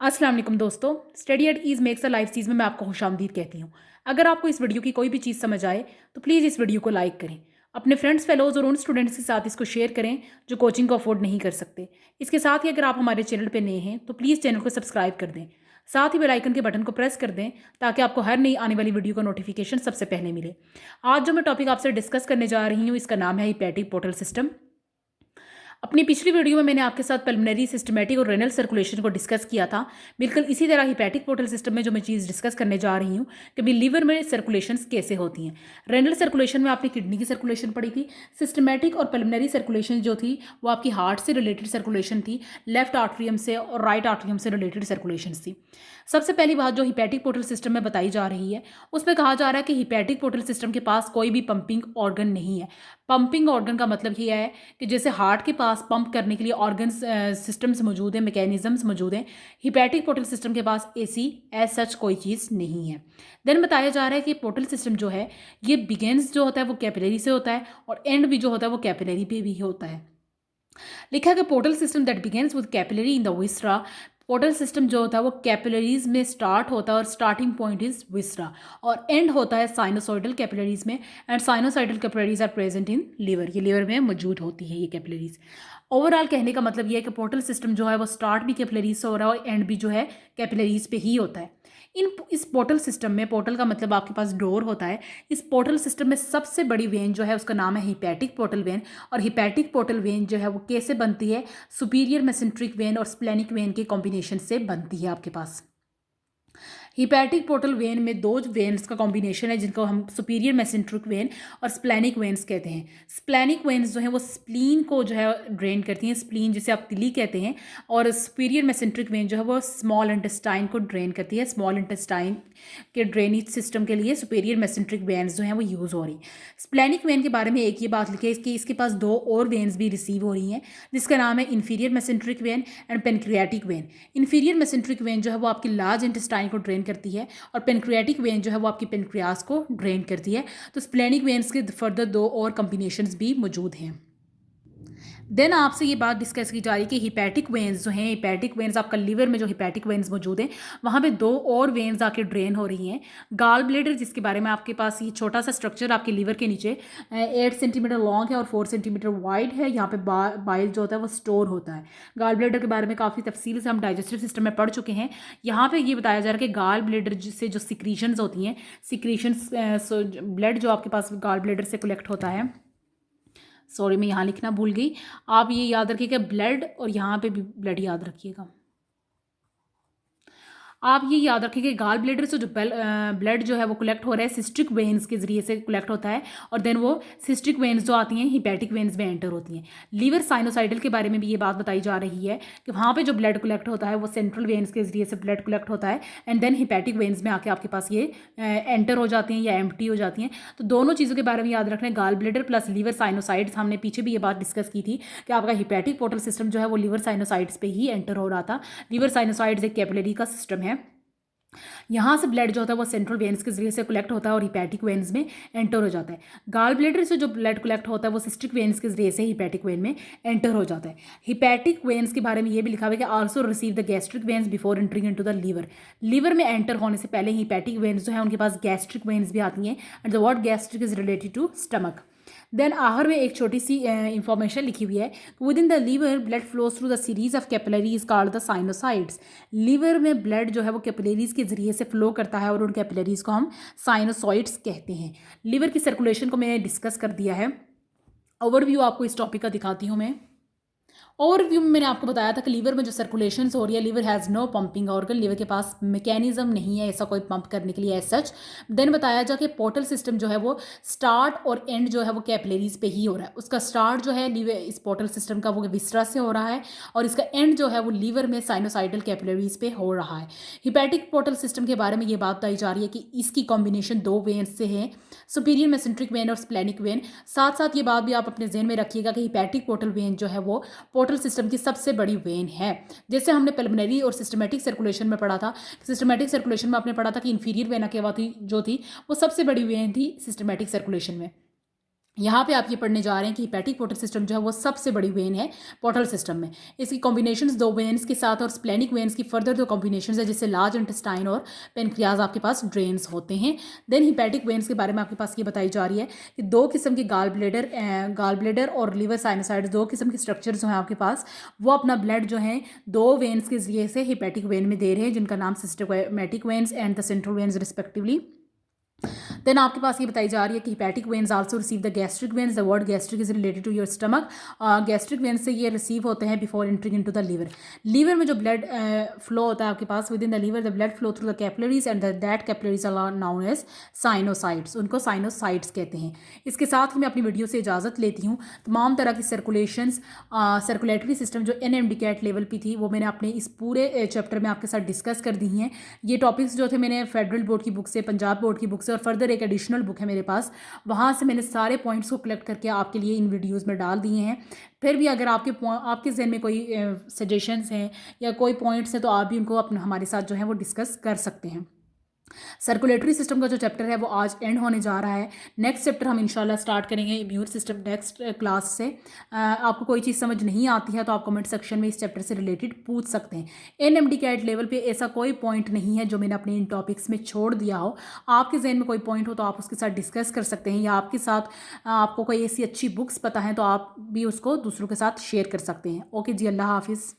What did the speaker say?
अस्सलाम वालेकुम दोस्तों। Study at ease makes a life चीज़ में मैं आपको खुशामदीद कहती हूँ। अगर आपको इस वीडियो की कोई भी चीज़ समझ आए तो प्लीज़ इस वीडियो को लाइक करें, अपने फ्रेंड्स फेलोज़ और उन स्टूडेंट्स के साथ इसको शेयर करें जो कोचिंग को अफोर्ड नहीं कर सकते। इसके साथ ही अगर आप हमारे चैनल पर नए हैं तो प्लीज़ चैनल को सब्सक्राइब कर दें, साथ ही बेल आइकन के बटन को प्रेस कर दें ताकि आपको हर नई आने वाली वीडियो का नोटिफिकेशन सबसे पहले मिले। आज जो मैं टॉपिक आपसे डिस्कस करने जा रही हूँ इसका नाम है हिपैटिक पोर्टल सिस्टम। अपनी पिछली वीडियो में मैंने आपके साथ पल्मोनरी, सिस्टमैटिक और रेनल सर्कुलेशन को डिस्कस किया था। बिल्कुल इसी तरह हिपैटिक पोर्टल सिस्टम में जो मैं चीज़ डिस्कस करने जा रही हूँ कि भी लीवर में सर्कुलेशंस कैसे होती हैं। रेनल सर्कुलेशन में आपने किडनी की सर्कुलेशन पढ़ी थी। सिस्टमैटिक और पल्मोनरी सर्कुलेशन जो थी वो आपकी हार्ट से रिलेटेड सर्कुलेशन थी, लेफ्ट आर्ट्रियम से और राइट आर्ट्रियम से रिलेटेड सर्कुलेशन थी। सबसे पहली बात जो हिपैटिक पोर्टल सिस्टम में बताई जा रही है उसमें कहा जा रहा है कि हिपैटिक पोर्टल सिस्टम के पास कोई भी पंपिंग ऑर्गन नहीं है। पंपिंग ऑर्गन का मतलब ये है कि जैसे हार्ट के पास पंप करने के लिए ऑर्गन्स सिस्टम्स मौजूद हैं, मैकेनिज्म्स मौजूद हैं, हिपैटिक पोर्टल सिस्टम के पास ऐसी एज सच कोई चीज़ नहीं है। देन बताया जा रहा है कि पोर्टल सिस्टम जो है ये बिगेन्स जो होता है वो कैपिलरी से होता है और एंड भी जो होता है वो कैपिलरी पे भी होता है। लिखा है कि portal system that begins with capillary in the viscera, portal system जो होता है वो कैपिलरीज में स्टार्ट होता है और स्टार्टिंग पॉइंट इज विस्ट्रा और एंड होता है साइनोसॉइडल कैपिलरीज में। And sinusoidal capillaries are present in liver, ये लीवर में मौजूद होती है ये कैपिलरीज। ओवरऑल कहने का मतलब ये है कि पोर्टल सिस्टम जो है वो स्टार्ट भी कैपिलरीज से हो रहा है और एंड भी जो है कैपिलरीज पे ही होता है। इस पोर्टल सिस्टम में, पोर्टल का मतलब आपके पास डोर होता है, इस पोर्टल सिस्टम में सबसे बड़ी वेन जो है उसका नाम है हिपैटिक पोर्टल वेन। और हिपैटिक पोर्टल वेन जो है वो कैसे बनती है? सुपीरियर मेसेंट्रिक वेन और स्प्लेनिक वेन के कॉम्बिनेशन से बनती है आपके पास। हिपैटिक पोर्टल वेन में दो वेन्स का कॉम्बिनेशन है जिनको हम सुपीरियर मेसेंट्रिक वेन और स्प्लेनिक वेन्स कहते हैं। स्प्लेनिक वेन्स जो है वो स्प्लीन को जो है ड्रेन करती हैं, स्प्लीन जिसे आप तिली कहते हैं, और सुपीरियर मेसेंट्रिक वेन जो है वो स्मॉल इंटेस्टाइन को ड्रेन करती है। स्मॉल इंटेस्टाइन के ड्रेनेज सिस्टम के लिए सुपीरियर मेसेंट्रिक वेन्स जो हैं वो यूज़ हो रही हैं। स्प्लेनिक वेन के बारे में एक ये बात लिखी है कि इसके पास दो और वेन्स भी रिसीव हो रही हैं जिसका नाम है inferior mesenteric when and pancreatic when. Inferior mesenteric when जो है वो आपकी लार्ज इंटेस्टाइन को ड्रेन करती है और पेनक्रियाटिक वेन जो है वो आपकी पेनक्रियास को ड्रेन करती है। तो स्प्लेनिक वेन्स के फर्दर दो और कॉम्बिनेशंस भी मौजूद हैं। देन आपसे ये बात डिस्कस की जा रही है कि हिपैटिक वेन्स जो हैं, हिपैटिक वेन्स आपका लीवर में जो हिपैटिक वेन्स मौजूद हैं वहाँ पे दो और वेन्स आके ड्रेन हो रही हैं। गाल ब्लेडर, जिसके बारे में आपके पास ये छोटा सा स्ट्रक्चर आपके लीवर के नीचे 8 सेंटीमीटर लॉन्ग है और 4 सेंटीमीटर वाइड है। यहाँ पे बाइल जो होता है वो स्टोर होता है। गाल ब्लेडर के बारे में काफ़ी तफसील से हम डाइजेस्टिव सिस्टम में पढ़ चुके हैं। यहाँ पे ये बताया जा रहा है कि गाल ब्लेडर से जो सिक्रीशंस होती हैं, सिक्रीशंस ब्लड जो आपके पास गाल ब्लेडर से कलेक्ट होता है, सॉरी मैं यहाँ लिखना भूल गई, आप ये याद रखिएगा ब्लड, और यहाँ पे भी ब्लड याद रखिएगा। आप ये याद रखें कि गाल ब्लेडर से जो ब्लड जो है वो कलेक्ट हो रहा है सिस्टिक वेन्स के जरिए से कलेक्ट होता है और देन वो सिस्टिक वेन्स जो आती हैं हिपैटिक वेन्स में एंटर होती हैं। लीवर साइनोसाइडल के बारे में भी ये बात बताई जा रही है कि वहाँ पे जो ब्लड कलेक्ट होता है वो सेंट्रल वेन्स के जरिए से ब्लड कलेक्ट होता है एंड देन हिपैटिक वेन्स में आके आपके पास ये एंटर हो जाती हैं या एम्प्टी हो जाती हैं। तो दोनों चीज़ों के बारे में याद रखना है, गाल ब्लेडर प्लस लीवर साइनोसाइड्स। हमने पीछे भी ये बात डिस्कस की थी कि आपका हिपैटिक पोर्टल सिस्टम जो है वो लीवर साइनोसाइड्स पे ही एंटर हो रहा था। लीवर साइनोसाइड्स एक कैपिलरी का सिस्टम है। यहाँ से ब्लड जो होता है वो सेंट्रल वेन्स के जरिए से कलेक्ट होता है और हिपैटिक वेन्स में एंटर हो जाता है। गाल ब्लेडर से जो ब्लड कलेक्ट होता है वो सिस्टिक वेन्स के जरिए से हिपैटिक वेन में एंटर हो जाता है। हिपैटिक वेन्स के बारे में ये भी लिखा हुआ है कि also receive the gastric veins before entering into the liver. Liver में एंटर होने से पहले हिपैटिक वेन्स जो है उनके पास गैस्ट्रिक वेन्स भी आती हैं and the word gastric is related to stomach. Then आहर में एक छोटी सी इंफॉर्मेशन लिखी हुई है, within the liver blood flows through the series of capillaries called the sinusoids. Liver में ब्लड जो है वो कैपिलरीज के जरिए से फ्लो करता है और उन कैपिलरीज को हम साइनोसॉइड्स कहते हैं। लीवर की सर्कुलेशन को मैंने डिस्कस कर दिया है। ओवरव्यू आपको इस टॉपिक का दिखाती हूँ मैं। ओवरव्यू में मैंने आपको बताया था कि लीवर में जो सर्कुलेशन हो रही है, liver has no pumping organ, liver के पास मैकेनिज्म नहीं है ऐसा कोई पंप करने के लिए एज सच। देन बताया जा कि पोर्टल सिस्टम जो है वो स्टार्ट और एंड जो है वो कैपिलरीज पे ही हो रहा है। उसका स्टार्ट जो है लीवर इस पोर्टल सिस्टम का वो विस्ट्रा से हो रहा है और इसका एंड जो है वो लीवर में साइनोसाइडल कैपिलरीज पे हो रहा है। हिपैटिक पोर्टल सिस्टम के बारे में ये बात बताई जा रही है कि इसकी कॉम्बिनेशन दो वेन्स से है, सुपीरियर मेसेंट्रिक वेन और स्प्लेनिक वेन। साथ साथ ये बात भी आप अपने जहन में रखिएगा कि हिपैटिक पोर्टल वेन जो है वो पोर्टल सिस्टम की सबसे बड़ी वेन है। जैसे हमने पल्मोनरी और सिस्टमैटिक सर्कुलेशन में पढ़ा था, सिस्टमैटिक सर्कुलेशन में आपने पढ़ा था कि इन्फीरियर वेना के जो थी वो सबसे बड़ी वेन थी सिस्टमैटिक सर्कुलेशन में। यहाँ पे आप ये पढ़ने जा रहे हैं कि हिपैटिक पोर्टल सिस्टम जो है वो सबसे बड़ी वेन है पोर्टल सिस्टम में। इसकी कॉम्बिनेशंस दो वेन्स के साथ और स्प्लेनिक वेन्स की फर्दर दो कॉम्बिनेशंस है, जिससे लार्ज इंटेस्टाइन और पेनक्रियाज आपके पास ड्रेन्स होते हैं। देन हिपैटिक वेन्स के बारे में आपके पास ये बताई जा रही है कि दो किस्म के गाल ब्लेडर और लिवर साइनोसाइड्स, दो किस्म के स्ट्रक्चर जो हैं आपके पास, वो अपना ब्लड जो है दो वेन्स के जरिए से हिपैटिक वेन में दे रहे हैं, जिनका नाम systematic veins and the central veins respectively. Then आपके पास ये बताई जा रही है कि hepatic veins also receive the gastric veins. The word gastric is related to your stomach. Gastric veins से ये रिसीव होते हैं before entering into the liver. Liver में जो ब्लड फ्लो होता है आपके पास, within the liver the blood flow through the capillaries and that capillaries are noun as sinusoids. उनको साइनोसाइड्स कहते हैं। इसके साथ ही मैं अपनी वीडियो से इजाज़त लेती हूँ। तमाम तरह की सर्कुलेटरी सिस्टम जो NMDCAT लेवल पे थी, वो मैंने अपने इस पूरे चैप्टर में आपके साथ डिस्कस कर दी हैं। ये टॉपिक्स जो थे मैंने फेडरल बोर्ड की बुक से, पंजाब बोर्ड की बुक से और फर्दर एक एडिशनल बुक है मेरे पास, वहाँ से मैंने सारे पॉइंट्स को कलेक्ट करके आपके लिए इन वीडियोस में डाल दिए हैं। फिर भी अगर आपके जहन में कोई सजेशंस हैं या कोई पॉइंट्स हैं, तो आप भी उनको अपने हमारे साथ जो है वो डिस्कस कर सकते हैं। सर्कुलेटरी सिस्टम का जो चैप्टर है वो आज एंड होने जा रहा है। नेक्स्ट चैप्टर हम इंशाल्लाह स्टार्ट करेंगे इम्यून सिस्टम नेक्स्ट क्लास से। आपको कोई चीज़ समझ नहीं आती है तो आप कमेंट सेक्शन में इस चैप्टर से रिलेटेड पूछ सकते हैं। NMDCAT लेवल पे ऐसा कोई पॉइंट नहीं है जो मैंने अपने इन टॉपिक्स में छोड़ दिया हो। आपके जहन में कोई पॉइंट हो तो आप उसके साथ डिस्कस कर सकते हैं, या आपके साथ आपको कोई ऐसी अच्छी बुक्स पता है तो आप भी उसको दूसरों के साथ शेयर कर सकते हैं। ओके जी, अल्लाह हाफिज़।